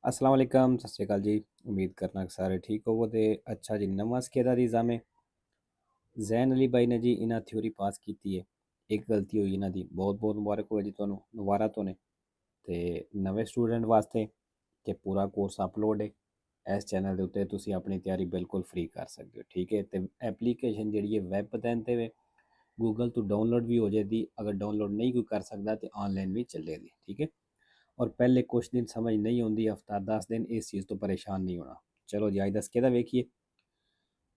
अस्सलाम वालेकुम सत श्री अकाल जी। उम्मीद करना कि सारे ठीक होवो ते अच्छा जी। नवां स्केदा दी एग्जाम जैन अली भाई ने जी इन्हां थ्योरी पास की है। एक गलती हुई इन्हां दी, बहुत बहुत मुबारक हो जी तुहानूं, मुबारक होने। ते नवे स्टूडेंट वास्ते कि पूरा कोर्स अपलोड है इस चैनल के उत्ते, तुसीं अपनी तैयारी बिल्कुल फ्री कर सकते हो। ठीक है, तो एप्लीकेशन जी है वैब पैन ते गूगल तो डाउनलोड भी हो जाती। अगर डाउनलोड नहीं कोई कर सकता तो ऑनलाइन भी चलेगी। ठीक है, और पहले कुछ दिन समझ नहीं आती, हफ्ता 10 दिन, इस चीज़ तो परेशान नहीं होना। चलो जी, अज दस के वेखिए।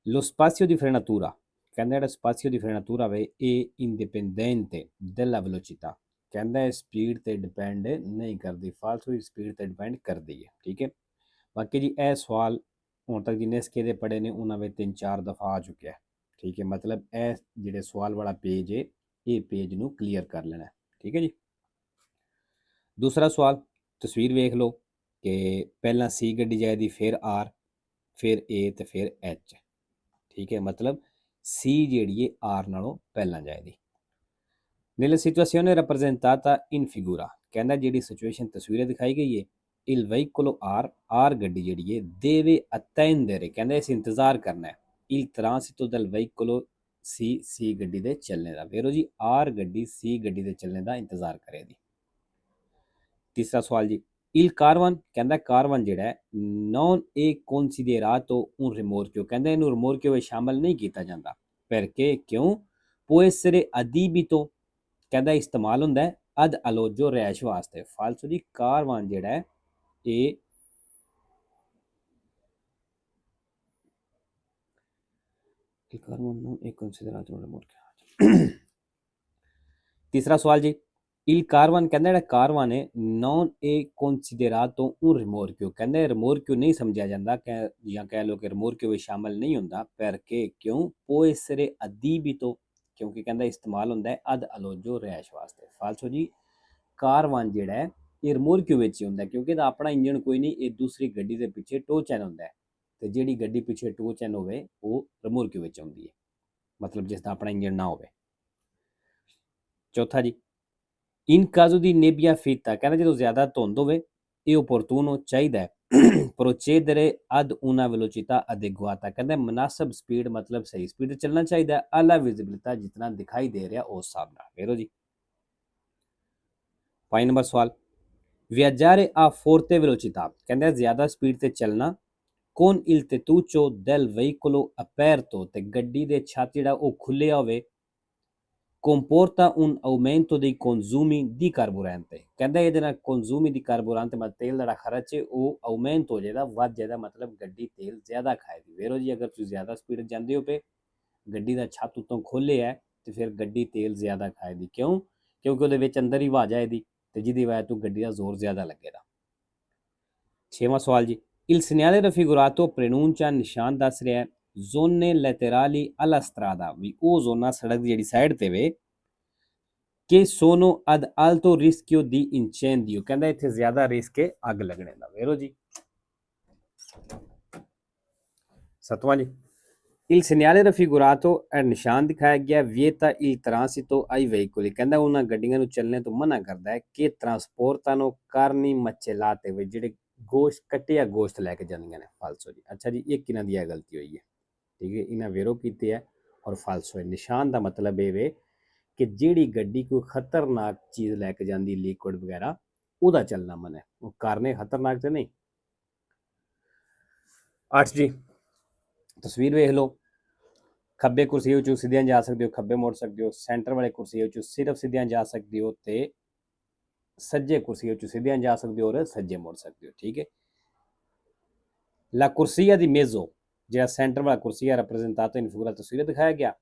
लो स्पाzio di frenatura, कहता है स्पाzio di frenatura way a independent della velocità, कहता है स्पीड ते डिपेंड नहीं करती, फालतू स्पीड ते डिपेंड करती है। ठीक है, बाकी जी यह सवाल हुण तक जिन्हें स्केदे पढ़े ने उन्होंने 3-4 दफ़ा आ चुके हैं। ठीक है, मतलब यह जो सवाल वाला पेज है ये पेज नू क्लीयर कर लेना है। ठीक है जी। दूसरा सवाल, तस्वीर वेख लो कि पहला सी गड्डी जाएगी, फिर आर, फिर ए तो फिर एच। ठीक है, मतलब सी जी है आर नालों पहला जाएगी। Nella situazione rappresentata in figura, कहना जी सिचुएशन तस्वीरें दिखाई गई है। il veicolo R गड्डी जी है deve attendere, कहना इस इंतजार करना है il transito del veicolo C गड्डी दे चलने का। वेरो जी आर गड्डी सी गड्डी दे चलने का इंतजार करेगी। तीसरा सवाल जी, il carvan, कहता कारवन जिहड़ा है non è considerato un rimorchio, कहता इनू rimorchio में शामिल नहीं किया जाता। perché क्यों? può essere adibito, कहता इस्तेमाल होंदा है ad alloggio रैश वास्ते। फालतू जी कारवान जिहड़ा है ये il carvan non è considerato un rimorchio। तीसरा सवाल जी, il carvan, कहता है कारवान है non è considerato un rimorchio, कहता rimorchio नहीं समझा जाता, या कह लो कि rimorchio में शामिल नहीं होंदा। perché क्यों? può essere adibito, क्योंकि कहता इस्तेमाल होंदा है ad alloggio रैश वास्ते। फालतू जी कारवान जिहड़ा है ये rimorchio विच ही होंदा, क्योंकि ਇਹਦਾ अपना इंजन कोई नहीं, ये दूसरी गड्डी के पिछे टो चैन होंदा है, तो जिहड़ी गड्डी पिछे टो चैन होवे वो rimorchio विच आउंदी है, मतलब जिसका अपना इंजन ना होवे। चौथा जी, इन caso di nebbia fitta, कहना जो ज़्यादा धुंध होवे ये opportuno चाहिदा है procedere ad una velocità adeguata, कहना मुनासिब स्पीड मतलब सही स्पीड चलना चाहिए alla visibilità, जितना दिखाई दे रहा उस हिसाब नाल। वेरो जी 5 नंबर सवाल, viaggiare a forte velocità, कहंदे ज़्यादा स्पीड ते चलना con il tettuccio del veicolo aperto, ते गड्डी दे छत जिहड़ा ओह खुल्लेआ होवे, comporta un aumento dei consumi di carburante, कहंदा ਇਹਦੇ ਨਾਲ consumi di carburante मतलब तेल ਦਾ ਖਰਚ ਹੈ ਉਹ aumento ਹੋ ਜਾਏਗਾ, ਵੱਧ ਜਾਏਗਾ, मतलब ਗੱਡੀ ਤੇਲ ਜ਼ਿਆਦਾ ਖਾਏਗੀ। ਵੇਰੋ ਜੀ ਅਗਰ ਤੁਸੀਂ ਜ਼ਿਆਦਾ ਸਪੀਡ ਜਾਂਦੇ ਹੋ ਪਏ, ਗੱਡੀ ਦਾ ਛੱਤ ਉੱਤੋਂ ਖੋਲੇ ਹੈ ਤੇ ਫਿਰ ਗੱਡੀ ਤੇਲ ਜ਼ਿਆਦਾ ਖਾਏਗੀ। ਕਿਉਂ? ਕਿਉਂਕਿ ਉਹਦੇ ਵਿੱਚ ਅੰਦਰ ਹੀ ਹਵਾ ਜਾਏਗੀ ਤੇ ਜਿਹਦੀ ਵਜ੍ਹਾ ਤੋਂ ਗੱਡੀ ਦਾ ਜ਼ੋਰ ਜ਼ਿਆਦਾ ਲੱਗੇਗਾ। 6ਵਾਂ ਸਵਾਲ ਜੀ, il segnale raffigurato preannuncia, ਨਿਸ਼ਾਨ ਦੱਸ ਰਿਹਾ ਹੈ zone laterali alla strada, ਵੀ ਉਹ ਜ਼ੋਨਾਂ ਸੜਕ ਦੀ ਜਿਹੜੀ ਸਾਈਡ ਤੇ ਵੇ che sono ad alto rischio di incendio, कहता इतने ज्यादा रिस्क है अग लगने का। वेरो जी 7वां जी, il segnale raffigurato è निशान दिखाया गया vieta il transito ai veicoli, कहता उन्होंने गड्डियां चलने तो मना करता है कि ट्रांसपोर्टano carni macellate, वे जेडे गोश्त कट्टिया गोश्त लैके जांदियां ने। फालसो जी। अच्छा जी, एक किना दी गलती हुई है। ठीक है, इन्हें वेरो की है और फालसो है। निशान का मतलब ये वे कि जिहड़ी गड्डी कोई खतरनाक चीज़ लैके जाती लिक्विड वगैरह ਉਹਦਾ ਚੱਲਣਾ ਮਨ ਹੈ, ਉਹ ਕਾਰਨੇ ਖਤਰਨਾਕ ਤੇ ਨਹੀਂ। 8 ਜੀ, ਤਸਵੀਰ ਵੇਖ ਲਓ। ਖੱਬੇ ਕੁਰਸੀ ਵਿੱਚੋਂ ਸਿੱਧਿਆਂ ਜਾ ਸਕਦੇ ਹੋ, ਖੱਬੇ ਮੁੜ ਸਕਦੇ ਹੋ। ਸੈਂਟਰ ਵਾਲੇ ਕੁਰਸੀ ਵਿੱਚੋਂ ਸਿਰਫ ਸਿੱਧਿਆਂ ਜਾ ਸਕਦੇ ਹੋ ਤੇ ਸੱਜੇ ਕੁਰਸੀ ਵਿੱਚੋਂ ਸਿੱਧਿਆਂ ਜਾ ਸਕਦੇ ਹੋ ਔਰ ਸੱਜੇ ਮੁੜ ਸਕਦੇ ਹੋ। ਠੀਕ ਹੈ, ਲਾ ਕੁਰਸੀਆ ਦੀ ਮੇਜ਼ੋ, ਜਿਹੜਾ ਸੈਂਟਰ ਵਾਲਾ ਕੁਰਸੀ ਹੈ rappresentato in figura ਤਸਵੀਰ ਦਿਖਾਇਆ ਗਿਆ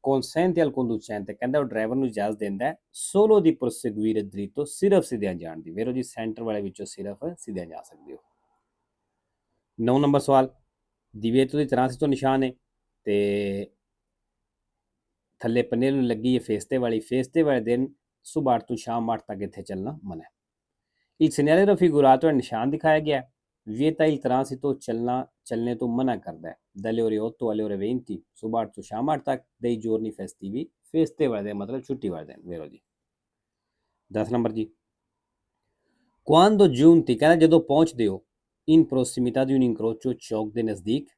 consente al conducente, कहता वो ड्राइवर ਨੂੰ इजाजत देता है solo di proseguire dritto, सिर्फ सीधे जान दी। वेरो जी सेंटर वाले विचों सिर्फ सीधे जा सकते हो। 9 नंबर सवाल, divieto di transito निशान है ते थल्ले पन्ने ਨੂੰ ਲੱਗੀ है फेस्ते वाले दिन सुबह 8 ਤੋਂ शाम 8 तक इत्थे चलना मना है। il segnale raffigurato है निशान दिखाया गया है vieta il transito, चलने तो मना करता है dalle ore 8 alle ore 20, सुबह 8 ਤੋਂ शाम 8 तक, dei giorni festivi, फेस्ते वाले दिन मतलब छुट्टी वाले दिन। वेरो जी 10 नंबर जी, quando giunti, कहना जो पहुँचते हो in prossimità di un incrocio ਚੌਕ ਦੇ ਨਜ਼ਦੀਕ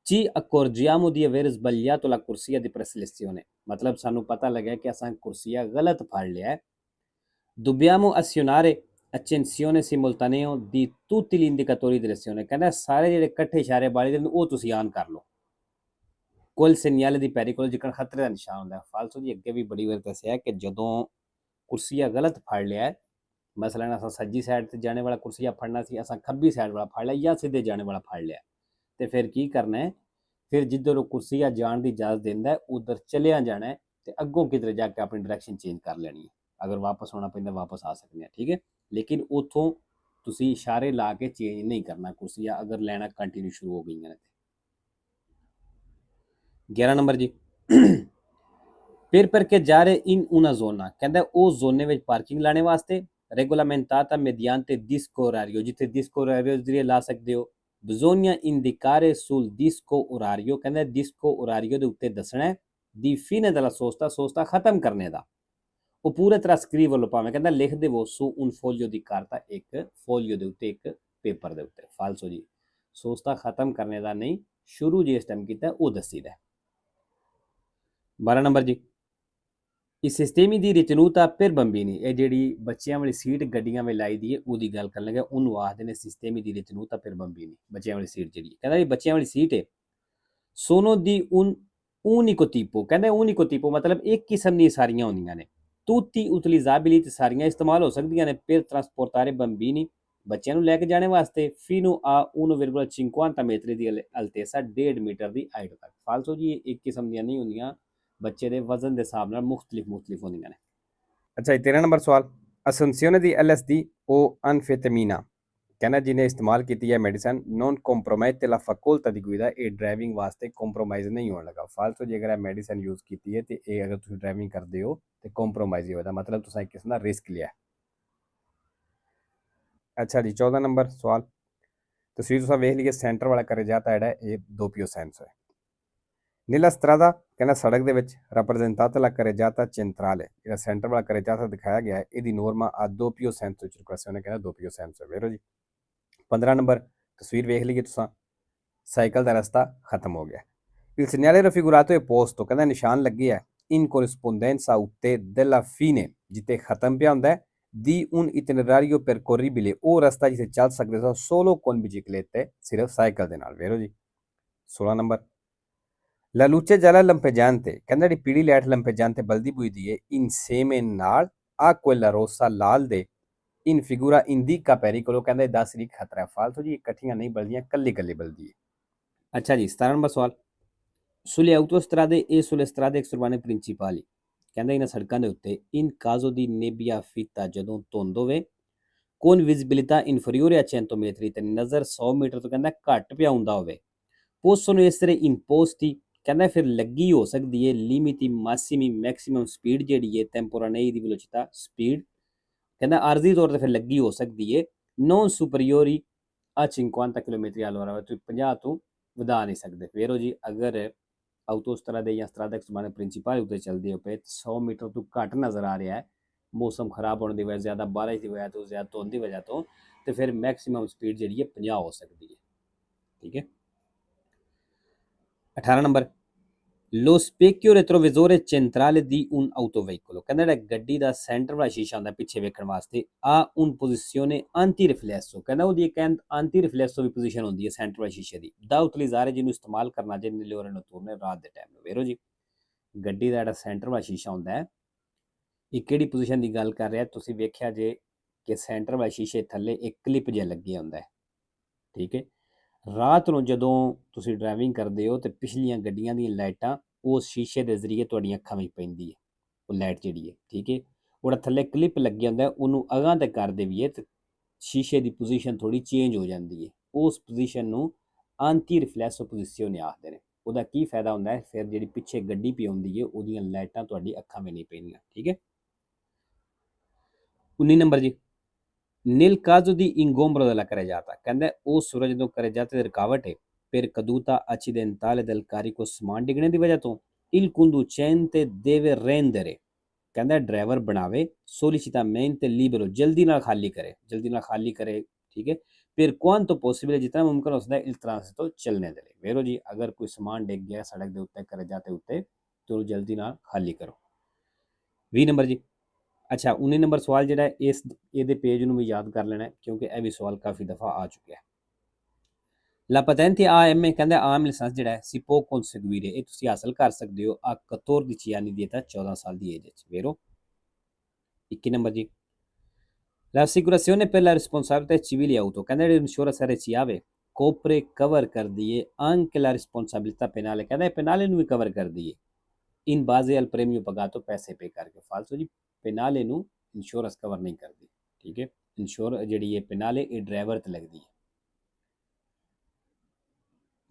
ci accorgiamo di aver sbagliato la corsia di preselezione, ਮਤਲਬ ਸਾਨੂੰ ਪਤਾ ਲੱਗਿਆ ਕਿ ਅਸਾਂ ਕੁਰਸੀਆ ਗਲਤ ਫੜ ਲਿਆ ਹੈ। Dobbiamo azionare accensione simultaneo di tutti gli indicatori di direzione, ਕਹਿੰਦਾ ਸਾਰੇ ਜਿਹੜੇ ਇਕੱਠੇ ਇਸ਼ਾਰੇ ਵਾਲੇ ਨੇ ਉਹ ਤੁਸੀਂ ਆਨ ਕਰ ਲਓ। ਕੁੱਲ segnale di pericolo ਜਿਕਣ ਖਤਰੇ ਦਾ ਨਿਸ਼ਾਨ ਹੁੰਦਾ ਹੈ। ਫਾਲਤੂ ਦੀ ਅੱਗੇ ਵੀ ਬੜੀ ਵਾਰ ਦੱਸਿਆ ਕਿ ਜਦੋਂ ਕੁਰਸੀਆ ਗਲਤ ਫੜ ਲਿਆ ਹੈ, ਮਸਲਨ ਅਸਾਂ ਸੱਜੀ ਸਾਈਡ ਤੇ ਜਾਣੇ ਵਾਲਾ ਕੁਰਸੀਆ ਫੜਨਾ ਸੀ, ਅਸਾਂ ਖੱਬੀ ਸਾਈਡ ਵਾਲਾ ਫੜ ਲਿਆ ਜਾਂ ਸਿੱਧੇ ਜਾਣੇ ਵਾਲਾ ਫੜ ਲਿਆ, ਤੇ ਫਿਰ ਕੀ ਕਰਨਾ ਹੈ, ਫਿਰ ਜਿੱਧਰ ਉਹ ਕੁਰਸੀਆ ਜਾਣ ਦੀ ਇਜਾਜ਼ਤ ਦਿੰਦਾ ਹੈ ਉਧਰ ਚਲਿਆ ਜਾਣਾ ਹੈ ਤੇ ਅੱਗੋਂ ਕਿਧਰੇ ਜਾ ਕੇ ਆਪਣੀ ਡਾਇਰੈਕਸ਼ਨ ਚੇਂਜ ਕਰ ਲੈਣੀ ਹੈ। ਅਗਰ ਵਾਪਸ ਆਉਣਾ ਪੈਂਦਾ ਵਾਪਸ ਆ ਸਕਦੇ ਆ, ਠੀਕ ਹੈ। ਲੇਕਿਨ ਉੱਥੋਂ ਤੁਸੀਂ ਇਸ਼ਾਰੇ ਲਾ ਕੇ ਚੇਂਜ ਨਹੀਂ ਕਰਨਾ ਕੁਰਸੀਆ ਅਗਰ ਲੈਣਾ ਕੰਟੀਨਿਊ ਸ਼ੁਰੂ ਹੋ ਗਈਆਂ ਨੇ। 11 ਨੰਬਰ ਜੀ ਫਿਰ perché giare in una zona, ਕਹਿੰਦਾ ਉਹ ਜ਼ੋਨੇ ਵਿੱਚ ਪਾਰਕਿੰਗ ਲਾਣੇ ਵਾਸਤੇ regolamentata mediante disco orario, ਜਿੱਥੇ disco orario ਜ਼ਰੀਏ ਲਾ ਸਕਦੇ ਹੋ। bisogna indicare sul disco orario, ਕਹਿੰਦਾ disco orario ਦੇ ਉੱਤੇ ਦੱਸਣਾ ਦੀ fine della sosta, sosta ਖਤਮ ਕਰਨੇ ਦਾ। ਉਹ ਪੂਰੇ ਤਰ੍ਹਾਂ ਸਕਰੀਵ ਲਓ, ਭਾਵੇਂ ਕਹਿੰਦਾ ਲਿਖ ਦੇਵੋ su un foglio di carta, ਇੱਕ ਫੋਲੀਓ ਦੇ ਉੱਤੇ, ਇੱਕ ਪੇਪਰ ਦੇ ਉੱਤੇ। ਫਾਲਸੋ ਜੀ, ਸੋਸਤਾ ਖਤਮ ਕਰਨੇ ਦਾ ਨਹੀਂ, ਸ਼ੁਰੂ ਜਿਸ ਟਾਈਮ ਕੀਤਾ ਉਹ ਦੱਸੀਦਾ। 12 ਨੰਬਰ ਜੀ i sistemi di ritenuta per bambini, ਇਹ ਜਿਹੜੀ ਬੱਚਿਆਂ ਵਾਲੀ ਸੀਟ ਗੱਡੀਆਂ ਵਿੱਚ ਲਾਈ ਦੀ ਹੈ ਉਹਦੀ ਗੱਲ ਕਰਨ ਲੱਗਾ, ਉਹਨੂੰ ਆਖਦੇ ਨੇ sistemi di ritenuta per bambini, ਬੱਚਿਆਂ ਵਾਲੀ ਸੀਟ ਜਿਹੜੀ ਕਹਿੰਦਾ ਇਹ ਬੱਚਿਆਂ ਵਾਲੀ ਸੀਟ ਹੈ। sono di un unico tipo, ਕਹਿੰਦਾ unico tipo ਮਤਲਬ ਇੱਕ ਕਿਸਮ ਦੀਆਂ ਸਾਰੀਆਂ ਹੁੰਦੀਆਂ ਨੇ। tutti utilizzabili, ਤੇ ਸਾਰੀਆਂ ਇਸਤੇਮਾਲ ਹੋ ਸਕਦੀਆਂ ਨੇ। per trasportare bambini, ਬੱਚਿਆਂ ਨੂੰ ਲੈ ਕੇ ਜਾਣੇ ਵਾਸਤੇ। fino a 1,50 metre the altezza, 1.5 metre the height ਤੱਕ। ਫਾਲਸੋ ਜੀ ਇੱਕ ਕਿਸਮ ਦੀਆਂ ਨਹੀਂ ਹੁੰਦੀਆਂ, ਬੱਚੇ ਦੇ ਵਜ਼ਨ ਦੇ ਹਿਸਾਬ ਨਾਲ ਮੁxtਲਿਫ ਹੁੰਦੀਆਂ ਨੇ। ਅੱਛਾ ਜੀ 13 ਨੰਬਰ ਸਵਾਲ, assunzione di LSD o anfetamina, ਕਹਿੰਦਾ ਜਿਹਨੇ ਇਸਤੇਮਾਲ ਕੀਤੀ ਹੈ ਮੈਡੀਸਨ ਨੋਨ ਕੰਪਰੋਮਾਈਜ਼ ਲਾ ਫੈਕੋਲਟਾ ਦੀ ਗੁਇਦਾ, ਇਹ ਡਰਾਈਵਿੰਗ ਵਾਸਤੇ ਕੰਪਰੋਮਾਈਜ਼ ਨਹੀਂ ਹੋਣ ਲੱਗਾ। ਫਾਲਤੂ ਜੇ ਅਗਰ ਇਹ ਮੈਡੀਸਨ ਯੂਜ਼ ਕੀਤੀ ਹੈ ਤੇ ਇਹ ਅਗਰ ਤੁਸੀਂ ਡਰਾਈਵਿੰਗ ਕਰਦੇ ਹੋ ਤੇ ਕੰਪਰੋਮਾਈਜ਼ ਹੀ ਹੋਦਾ, ਮਤਲਬ ਤੁਸੀਂ ਇੱਕ ਕਿਸਮ ਦਾ ਰਿਸਕ ਲਿਆ। ਅੱਛਾ ਜੀ 14 ਨੰਬਰ ਸਵਾਲ, ਤਸਵੀਰ ਤੁਸੀਂ ਵੇਖ ਲਈਏ, ਸੈਂਟਰ ਵਾਲਾ ਕਰੇਜਾਤਾ ਜਿਹੜਾ ਇਹ ਦੋਪੀਓ ਸੈਂਸ ਹੈ। ਨੀਲਾ ਸਤਰਾਦਾ, ਕਹਿੰਦਾ ਸੜਕ ਦੇ ਵਿੱਚ rappresentata la carreggiata centrale, ਜਿਹੜਾ ਸੈਂਟਰ ਵਾਲਾ ਕਰੇਜਾਤਾ ਦਿਖਾਇਆ ਗਿਆ ਹੈ ਇਹਦੀ ਨੋਰਮਾ ਆ ਦੋਪੀਓ ਸੈਂਸ ਤੋਂ ਚਿਰਕੁਲਾzione, ਕਹਿੰਦਾ ਦੋਪੀਓ ਸੈਂਸ ਹੈ। ਵੇਰੋ ਜੀ 15 ਨੰਬਰ ਤਸਵੀਰ ਵੇਖ ਲਈਏ ਤੁਸੀਂ, ਸਾਈਕਲ ਦਾ ਰਸਤਾ ਖਤਮ ਹੋ ਗਿਆ। il segnale raffigurato è posto, ਕਹਿੰਦਾ ਨਿਸ਼ਾਨ ਲੱਗੇ ਹੈ in corrispondenza ਉੱਤੇ della fine, ਜਿੱਥੇ ਖਤਮ ਪਿਆ ਹੁੰਦਾ ਹੈ, di un itinerario percorribile, ਉਹ ਰਸਤਾ ਜਿੱਥੇ ਚੱਲ ਸਕਦੇ ਹੋ solo con biciclette, ਸਿਰਫ ਸਾਈਕਲ ਦੇ ਨਾਲ। ਵੇਰੋ ਜੀ 16 number la luce gialla lampeggiante, ਕਹਿੰਦਾ ਜਿਹੜੀ ਪੀਲੀ ਲਾਈਟ lampeggiante ਬਲਦੀ ਬੁਝਦੀ ਹੈ insieme ਨਾਲ a quella rossa, ਲਾਲ ਦੇ in figura indica pericolo, ਕਹਿੰਦਾ ਇਹ 10 ਦੀ ਖਤਰਾ ਹੈ। ਫਾਲਤੂ ਜੀ ਇਕੱਠੀਆਂ ਨਹੀਂ ਬਲਦੀਆਂ, ਕੱਲੀ ਕੱਲੀ ਬਲਦੀ ਹੈ। ਅੱਛਾ ਜੀ 17 ਨੰਬਰ ਸਵਾਲ, sulle autostrade e sulle strade extraurbane principali, ਕਹਿੰਦਾ ਇਹਨਾਂ ਸੜਕਾਂ ਦੇ ਉੱਤੇ in caso di nebbia fitta, ਜਦੋਂ ਧੁੰਦ ਹੋਵੇ, con visibilità inferiore a 100 metri, ਤੇ ਨਜ਼ਰ 100 ਮੀਟਰ ਤੋਂ ਕਹਿੰਦਾ ਘੱਟ ਪਿਆ ਹੁੰਦਾ ਹੋਵੇ, possono essere imposti, ਕਹਿੰਦਾ ਫਿਰ ਲੱਗੀ ਹੋ ਸਕਦੀ ਹੈ limiti massimi maximum speed, ਜਿਹੜੀ ਹੈ temporanei ਦੀ velocità speed, ਕਹਿੰਦਾ ਆਰਜ਼ੀ ਤੌਰ ਤੇ ਫਿਰ ਲੱਗੀ ਹੋ ਸਕਦੀ ਹੈ non superiori a 50 kilometre all'ora, ਤੁਸੀਂ 50 ਤੋਂ ਵਧਾ ਨਹੀਂ ਸਕਦੇ। ਵੇਰੋ ਜੀ ਅਗਰ ਆਟੋਸਟਰਾਦੇ ਜਾਂ ਸਟਰਾਦਾ ਐਕਸਟਰਮਾਨੇ ਪ੍ਰਿੰਸੀਪਲ ਉੱਤੇ ਚੱਲਦੇ ਹੋ ਪਏ 100 ਮੀਟਰ ਤੋਂ ਘੱਟ ਨਜ਼ਰ ਆ ਰਿਹਾ ਹੈ, ਮੌਸਮ ਖਰਾਬ ਹੋਣ ਦੀ ਵਜ੍ਹਾ, ਜ਼ਿਆਦਾ ਬਾਰਿਸ਼ ਦੀ ਵਜ੍ਹਾ ਤੋਂ, ਜ਼ਿਆਦਾ ਧੁੰਦ ਦੀ ਵਜ੍ਹਾ ਤੋਂ, ਤੇ ਫਿਰ ਮੈਕਸਿਮਮ ਸਪੀਡ ਜਿਹੜੀ ਹੈ 50 ਹੋ ਸਕਦੀ ਹੈ। ਠੀਕ ਹੈ 18 number lo specchio retrovisore centrale di un autoveicolo, ਕਹਿੰਦਾ ਜਿਹੜਾ ਗੱਡੀ ਦਾ ਸੈਂਟਰ ਵਾਲਾ ਸ਼ੀਸ਼ਾ ਹੁੰਦਾ ਪਿੱਛੇ ਵੇਖਣ ਵਾਸਤੇ, ਆ un posizione anti riflesso, ਕਹਿੰਦਾ ਉਹਦੀ ਇੱਕ anti riflesso ਵੀ ਪੋਜੀਸ਼ਨ ਹੁੰਦੀ ਹੈ ਸੈਂਟਰ ਵਾਲੇ ਸ਼ੀਸ਼ੇ ਦੀ, ਦਾ utilizzare, ਜਿਹਨੂੰ ਇਸਤੇਮਾਲ ਕਰਨਾ ਜੇ nelle ore notturne, ਰਾਤ ਦੇ ਟਾਈਮ ਨੂੰ। ਵੇਰੋ ਜੀ ਗੱਡੀ ਦਾ ਜਿਹੜਾ ਸੈਂਟਰ ਵਾਲਾ ਸ਼ੀਸ਼ਾ ਹੁੰਦਾ ਹੈ ਇਹ ਕਿਹੜੀ ਪੋਜੀਸ਼ਨ ਦੀ ਗੱਲ ਕਰ ਰਿਹਾ, ਤੁਸੀਂ ਵੇਖਿਆ ਜੇ ਕਿ ਸੈਂਟਰ ਵਾਲੇ ਸ਼ੀਸ਼ੇ ਥੱਲੇ ਇੱਕ ਕਲਿੱਪ ਜਿਹਾ ਲੱਗਿਆ ਹੁੰਦਾ ਹੈ। ਠੀਕ ਹੈ ਰਾਤ ਨੂੰ ਜਦੋਂ ਤੁਸੀਂ ਡਰਾਈਵਿੰਗ ਕਰਦੇ ਹੋ ਤੇ ਪਿਛਲੀਆਂ ਗੱਡੀਆਂ ਦੀਆਂ ਲਾਈਟਾਂ ਉਸ ਸ਼ੀਸ਼ੇ ਦੇ ਜ਼ਰੀਏ ਤੁਹਾਡੀਆਂ ਅੱਖਾਂ ਵਿੱਚ ਪੈਂਦੀ ਹੈ, ਉਹ ਲਾਈਟ ਜਿਹੜੀ ਹੈ। ਠੀਕ ਹੈ ਉਹਦਾ ਥੱਲੇ ਕਲਿੱਪ ਲੱਗਿਆ ਹੁੰਦਾ, ਉਹਨੂੰ ਅਗਾਂਹ ਤੇ ਕਰ ਦੇਈਏ ਤੇ ਸ਼ੀਸ਼ੇ ਦੀ ਪੋਜੀਸ਼ਨ ਥੋੜੀ ਚੇਂਜ ਹੋ ਜਾਂਦੀ ਹੈ, ਉਸ ਪੋਜੀਸ਼ਨ ਨੂੰ ਆਂਟੀ ਰਿਫਲੈਕਸੋ ਪੋਜੀਸ਼ਨ ਆਖਦੇ ਨੇ। ਉਹਦਾ ਕੀ ਫਾਇਦਾ ਹੁੰਦਾ ਹੈ, ਫਿਰ ਜਿਹੜੀ ਪਿੱਛੇ ਗੱਡੀ ਪਈ ਹੁੰਦੀ ਹੈ ਉਹਦੀਆਂ ਲਾਈਟਾਂ ਤੁਹਾਡੀ ਅੱਖਾਂ ਵਿੱਚ ਨਹੀਂ ਪੈਂਦੀਆਂ। ਠੀਕ ਹੈ 19 ਨੰਬਰ ਜੀ nel caso di ingombro della carreggiata, ਕਹਿੰਦਾ ਉਹ ਸੂਰਜ ਜਦੋਂ carreggiata ਦੀ ਰੁਕਾਵਟ ਹੈ per caduta accidentale del carico, ਸਮਾਨ ਡਿੱਗਣੇ ਦੀ ਵਜ੍ਹਾ ਤੋਂ, il conducente deve rendere, ਕਹਿੰਦਾ ਡਰਾਈਵਰ ਬਣਾਵੇ solicitamente libero, ਜਲਦੀ ਨਾਲ ਖਾਲੀ ਕਰੇ, ਜਲਦੀ ਨਾਲ ਖਾਲੀ ਕਰੇ। ਠੀਕ ਹੈ per quanto possibile जितना मुमकिन हो सकता है इस ट्रांसिट तो चलने दे वेरो जी अगर कोई समान डिग गया सड़क के उत्ते करे जाते उत्ते तो जल्दी ना खाली करो 20 नंबर जी अच्छा 19 नंबर सवाल ਜਿਹੜਾ ਇਸ ਇਹਦੇ ਪੇਜ ਨੂੰ ਵੀ ਯਾਦ ਕਰ ਲੈਣਾ ਕਿਉਂਕਿ ਇਹ ਵੀ ਸਵਾਲ ਕਾਫੀ ਦਫਾ ਆ ਚੁੱਕਿਆ ਹੈ La patente AM ਕਹਿੰਦਾ ਆਮ ਲਾਇਸੈਂਸ ਜਿਹੜਾ ਹੈ si può conseguire ਇਹ ਤੁਸੀਂ ਹਾਸਲ ਕਰ ਸਕਦੇ ਹੋ a 14 anni ਦੀ età 14 ਸਾਲ ਦੀ ਏਜ ਵਿੱਚ vero 21 ਨੰਬਰ ਜੀ L'assicurazione per la responsabilità civile auto ਕਹਿੰਦਾ ਜਿਹੜੀ ਇੰਸ਼ੋਰੈਂਸ RCAve copre cover ਕਰਦੀ ਹੈ anche la responsabilità penale ਕਹਿੰਦਾ penale ਨੂੰ ਵੀ ਕਵਰ ਕਰਦੀ ਹੈ in base al premio pagato ਪੈਸੇ ਪੇ ਕਰਕੇ ਫਾਲਤੂ ਜੀ penale ਨੂੰ ਇੰਸ਼ੋਰੈਂਸ ਕਵਰ ਨਹੀਂ ਕਰਦੀ ਠੀਕ ਹੈ ਇੰਸ਼ੋਰ ਜਿਹੜੀ ਹੈ penale ਇਹ ਡਰਾਈਵਰ ਤੇ ਲੱਗਦੀ ਹੈ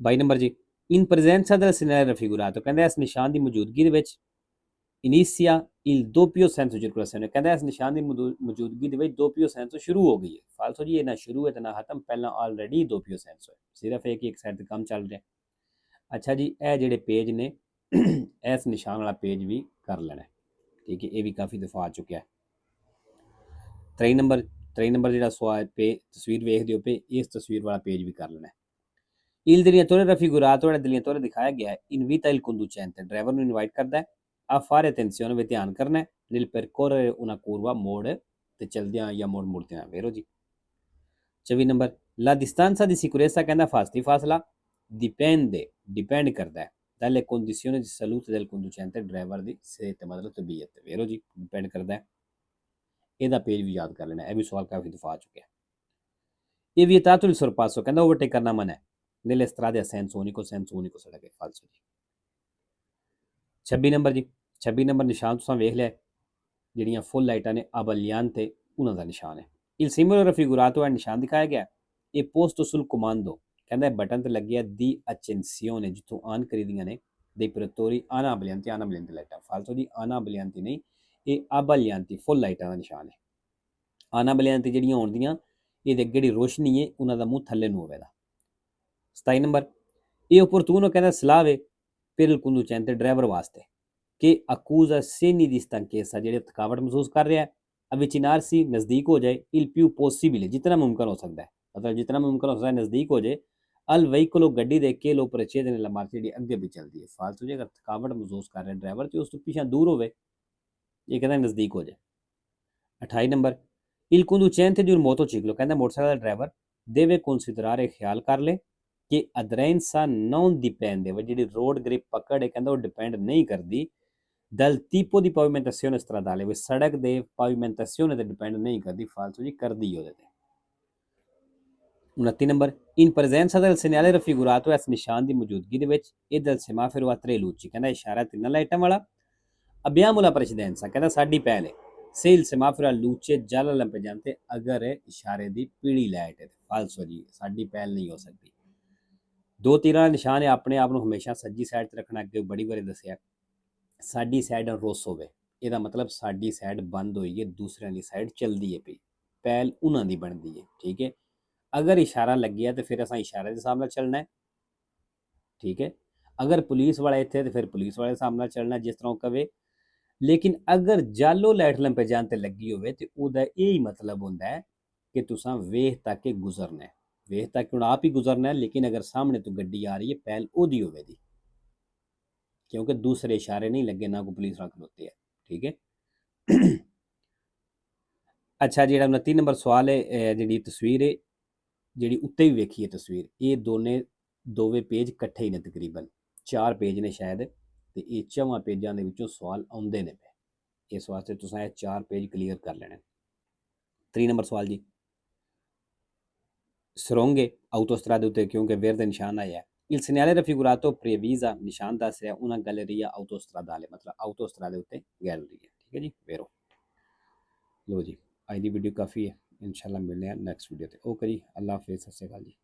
22 ਨੰਬਰ ਜੀ in presenza del segnale raffigurato ਕਹਿੰਦਾ ਇਸ ਨਿਸ਼ਾਨ ਦੀ ਮੌਜੂਦਗੀ ਦੇ ਵਿੱਚ inizia il doppio senso circolazione ਕਹਿੰਦਾ ਇਸ ਨਿਸ਼ਾਨ ਦੀ ਮੌਜੂਦਗੀ ਦੇ ਵਿੱਚ doppio senso ਸ਼ੁਰੂ ਹੋ ਗਈ ਹੈ ਫਾਲਤੂ ਜੀ ਇਹ ਨਾ ਸ਼ੁਰੂ ਹੈ ਤੇ ਨਾ ਖਤਮ ਪਹਿਲਾਂ ਆਲਰੇਡੀ doppio senso ਹੈ ਸਿਰਫ ਇੱਕ ਸਾਈਡ ਤੇ ਕੰਮ ਚੱਲ ਰਿਹਾ ਅੱਛਾ ਜੀ ਇਹ ਜਿਹੜੇ ਪੇਜ ਨੇ ਇਸ ਨਿਸ਼ਾਨ ਵਾਲਾ ਪੇਜ ਵੀ ਕਰ ਲੈਣਾ ਠੀਕ ਹੈ ਇਹ ਵੀ ਕਾਫੀ ਦਫਾ ਆ ਚੁੱਕਿਆ ਹੈ 23 ਨੰਬਰ ਜਿਹੜਾ ਸਵਾਲ ਪੇ ਤਸਵੀਰ ਵੇਖਦੇ ਹੋ ਪੇ ਇਸ ਤਸਵੀਰ ਵਾਲਾ ਪੇਜ ਵੀ ਕਰ ਲੈਣਾ Il direttore raffigurato ਜਿਹੜਾ direttore ਦਿਖਾਇਆ ਗਿਆ ਹੈ invita il conducente ਡਰਾਈਵਰ ਨੂੰ ਇਨਵਾਈਟ ਕਰਦਾ ਹੈ a fare attenzione ਵੀ ਧਿਆਨ ਕਰਨਾ ਹੈ nel percorrere una curva ਮੋੜ ਤੇ ਚਲਦਿਆਂ ਜਾਂ ਮੁੜਦਿਆਂ ਵੇਰੋ ਜੀ 24 number la distanza di sicurezza ਕਹਿੰਦਾ ਫਾਸਲਾ dipende ਕਰਦਾ ਹੈ dalle condizioni di salute del conducente driver ਦੀ ਸਿਹਤ ਮਤਲਬ ਤਬੀਅਤ ਵੇਰੋ ਜੀ ਡਿਪੈਂਡ ਕਰਦਾ ਹੈ ਇਹਦਾ ਪੇਜ ਵੀ ਯਾਦ ਕਰ ਲੈਣਾ ਇਹ ਵੀ ਸਵਾਲ ਕਾਫੀ ਦਫਾ ਆ ਚੁੱਕਿਆ ਇਹ ਵੀ vietato il sorpasso ਕਹਿੰਦਾ ਓਵਰਟੇਕ ਕਰਨਾ ਮਨਾ ਹੈ nelle strade a senso unico ਸੜਕ ਹੈ ਫਾਲਸੋ ਜੀ 26 ਨੰਬਰ ਜੀ 26 ਨੰਬਰ ਨਿਸ਼ਾਨ ਤੁਸੀਂ ਵੇਖ ਲਿਆ ਜਿਹੜੀਆਂ ਫੁੱਲ ਲਾਈਟਾਂ ਨੇ ਅਬਲਿਆਨ ਤੇ ਉਹਨਾਂ ਦਾ ਨਿਸ਼ਾਨ ਹੈ il simbolo raffigurato ਹੈ ਨਿਸ਼ਾਨ ਦਿਖਾਇਆ ਗਿਆ ਇਹ posto sul comando ਕਹਿੰਦਾ ਬਟਨ ਤੇ ਲੱਗਿਆ ਦੀ accensione ਜਿੱਥੋਂ ਆਨ ਕਰੀਦੀਆਂ ਨੇ dei protettori ana abbaglianti ਲਾਈਟਾਂ ਫਾਲਤੂ ਦੀ ana abbaglianti ਨਹੀਂ ਇਹ abbaglianti ਫੁੱਲ ਲਾਈਟਾਂ ਦਾ ਨਿਸ਼ਾਨ ਹੈ ana abbaglianti ਜਿਹੜੀਆਂ ਆਉਂਦੀਆਂ ਇਹਦੇ ਜਿਹੜੀ ਰੋਸ਼ਨੀ ਹੈ ਉਹਨਾਂ ਦਾ ਮੂੰਹ ਥੱਲੇ ਨੂੰ ਹੋਵੇਗਾ 27 ਨੰਬਰ ਇਹ opportuno ਕਹਿੰਦਾ ਸਲਾਹ ਵੇ per il conducente ਡਰਾਈਵਰ ਵਾਸਤੇ ਕਿ accusa segni di stanchezza ਜਿਹੜੇ ਥਕਾਵਟ ਮਹਿਸੂਸ ਕਰ ਰਿਹਾ ਹੈ avvicinarsi ਨਜ਼ਦੀਕ ਹੋ ਜਾਏ il più possibile ਜਿਤਨਾ ਮੁਮਕਿਨ ਹੋ ਸਕਦਾ ਹੈ ਮਤਲਬ ਜਿਤਨਾ ਮੁਮਕਿਨ ਹੋ ਸਕਦਾ ਹੈ ਨਜ਼ਦੀਕ ਹੋ ਜਾਏ al veicolo ਗੱਡੀ ਦੇਖ ਕੇ ਲੋ ਪ੍ਰਚੇਤ ਨੇ ਮਾਰਤੀ ਜਿਹੜੀ ਅੱਗੇ ਵੀ ਚੱਲਦੀ ਹੈ ਫਾਲਤੂ ਜੇ ਅਗਰ ਥਕਾਵਟ ਮਹਿਸੂਸ ਕਰ ਰਿਹਾ ਡਰਾਈਵਰ ਤੇ ਉਸ ਤੋਂ ਪਿੱਛੇ ਦੂਰ ਹੋਵੇ ਇਹ ਕਹਿੰਦਾ ਨਜ਼ਦੀਕ ਹੋ ਜਾਏ 28 number il conducente di un motociclo ਕਹਿੰਦਾ ਮੋਟਰਸਾਈਕਲ ਦਾ ਡਰਾਈਵਰ deve considerare ਖਿਆਲ ਕਰ ਲੈ ਕਿ ਅਦਰੈਂਸਾ non dipende ਜਿਹੜੀ ਰੋਡ ਗ੍ਰਿਪ ਪਕੜ ਹੈ ਕਹਿੰਦਾ ਉਹ ਡਿਪੈਂਡ ਨਹੀਂ ਕਰਦੀ dal tipo di pavimentazione stradale ਵੀ ਸੜਕ ਦੇ pavimentazione ਤੇ ਡਿਪੈਂਡ ਨਹੀਂ ਕਰਦੀ ਫਾਲਤੂ ਜੀ ਕਰਦੀ ਉਹਦੇ ਤੇ 29 number in presenza del segnale raffigurato ਇਸ ਨਿਸ਼ਾਨ ਦੀ ਮੌਜੂਦਗੀ ਦੇ ਵਿੱਚ ਇਹ del semaforo a tre luci ਕਹਿੰਦਾ ਇਸ਼ਾਰਾ ਤਿੰਨਾਂ ਲਾਈਟਾਂ ਵਾਲਾ abbiamo la precedenza ਕਹਿੰਦਾ ਸਾਡੀ ਪਹਿਲ ਹੈ se il semaforo a luce gialla lampeggiante ਅਗਰ ਇਸ਼ਾਰੇ ਦੀ ਪੀਲੀ ਲਾਈਟ ਹੈ ਫਾਲਤੂ ਜੀ ਸਾਡੀ ਪਹਿਲ ਨਹੀਂ ਹੋ ਸਕਦੀ ਦੋ ਤੀਰਾਂ ਦਾ ਨਿਸ਼ਾਨ ਹੈ ਆਪਣੇ ਆਪ ਨੂੰ ਹਮੇਸ਼ਾ ਸੱਜੀ ਸਾਈਡ ਤੇ ਰੱਖਣਾ ਅੱਗੇ ਬੜੀ ਵਾਰੀ ਦੱਸਿਆ ਸਾਡੀ ਸਾਈਡ ਰੋਸ ਹੋਵੇ ਇਹਦਾ ਮਤਲਬ ਸਾਡੀ ਸਾਈਡ ਬੰਦ ਹੋਈ ਹੈ ਦੂਸਰਿਆਂ ਦੀ ਸਾਈਡ ਚੱਲਦੀ ਹੈ ਪਈ ਪਹਿਲ ਉਹਨਾਂ ਦੀ ਬਣਦੀ ਹੈ ਠੀਕ ਹੈ ਅਗਰ ਇਸ਼ਾਰਾ ਲੱਗਿਆ ਤੇ ਫਿਰ ਅਸਾਂ ਇਸ਼ਾਰੇ ਦੇ ਸਾਹਮਣੇ ਚੱਲਣਾ ਹੈ ਠੀਕ ਹੈ ਅਗਰ ਪੁਲਿਸ ਵਾਲਾ ਇੱਥੇ ਤੇ ਫਿਰ ਪੁਲਿਸ ਵਾਲੇ ਸਾਹਮਣੇ ਚੱਲਣਾ ਜਿਸ ਤਰ੍ਹਾਂ ਕਵੇ ਲੇਕਿਨ ਅਗਰ ਜਾਲੋ ਲਾਈਟ ਲੰਪੇ ਜਾਣ ਤੇ ਲੱਗੀ ਹੋਵੇ ਤੇ ਉਹਦਾ ਇਹ ਹੀ ਮਤਲਬ ਹੁੰਦਾ ਹੈ ਕਿ ਤੁਸੀਂ ਵੇਖ ਤੱਕ ਕੇ ਗੁਜ਼ਰਨਾ ਹੈ ਵੇਖ ਤੱਕ ਹੁਣ ਆਪ ਹੀ ਗੁਜ਼ਰਨਾ ਹੈ ਲੇਕਿਨ ਅਗਰ ਸਾਹਮਣੇ ਤੋਂ ਗੱਡੀ ਆ ਰਹੀ ਹੈ ਪਹਿਲ ਉਹਦੀ ਹੋਵੇਗੀ ਕਿਉਂਕਿ ਦੂਸਰੇ ਇਸ਼ਾਰੇ ਨਹੀਂ ਲੱਗੇ ਨਾ ਕੋਈ ਪੁਲਿਸ ਰੱਖ ਲੋਤੇ ਹੈ ਠੀਕ ਹੈ ਅੱਛਾ ਜਿਹੜਾ 29 ਨੰਬਰ ਸਵਾਲ ਹੈ ਜਿਹੜੀ ਤਸਵੀਰ ਹੈ ਜਿਹੜੀ ਉੱਤੇ ਵੀ ਵੇਖੀ ਹੈ ਤਸਵੀਰ ਇਹ ਦੋਵੇਂ ਪੇਜ ਇਕੱਠੇ ਹੀ ਨੇ ਤਕਰੀਬਨ 4 ਪੇਜ ਨੇ ਸ਼ਾਇਦ ਤੇ ਇਹ 4 ਪੇਜਾਂ ਦੇ ਵਿੱਚੋਂ ਸਵਾਲ ਆਉਂਦੇ ਨੇ ਪਏ ਇਸ ਵਾਸਤੇ ਤੁਸੀਂ ਇਹ 4 ਪੇਜ ਕਲੀਅਰ ਕਰ ਲੈਣੇ 3 ਨੰਬਰ ਸਵਾਲ ਜੀ ਸਰੋਂਗੇ autostrade ਉੱਤੇ ਕਿਉਂਕਿ verde ਨਿਸ਼ਾਨ ਆਇਆ il segnale raffigurato previsa ਨਿਸ਼ਾਨ ਦੱਸ ਰਿਹਾ una galleria autostradale ਮਤਲਬ autostrade ਉੱਤੇ ਗੈਲਰੀ ਹੈ ਠੀਕ ਹੈ ਜੀ ਵੇਰੋ ਲੋ ਜੀ ਅੱਜ ਦੀ ਵੀਡੀਓ ਕਾਫੀ ਹੈ ਇਨਸ਼ਾਅੱਲਾ ਮਿਲਦੇ ਹਾਂ ਨੈਕਸਟ ਵੀਡੀਓ ਤੇ ਓਕੇ ਜੀ ਅੱਲਾ ਹਾਫਿਜ਼ ਸਤਿ ਸ਼੍ਰੀ ਅਕਾਲ ਜੀ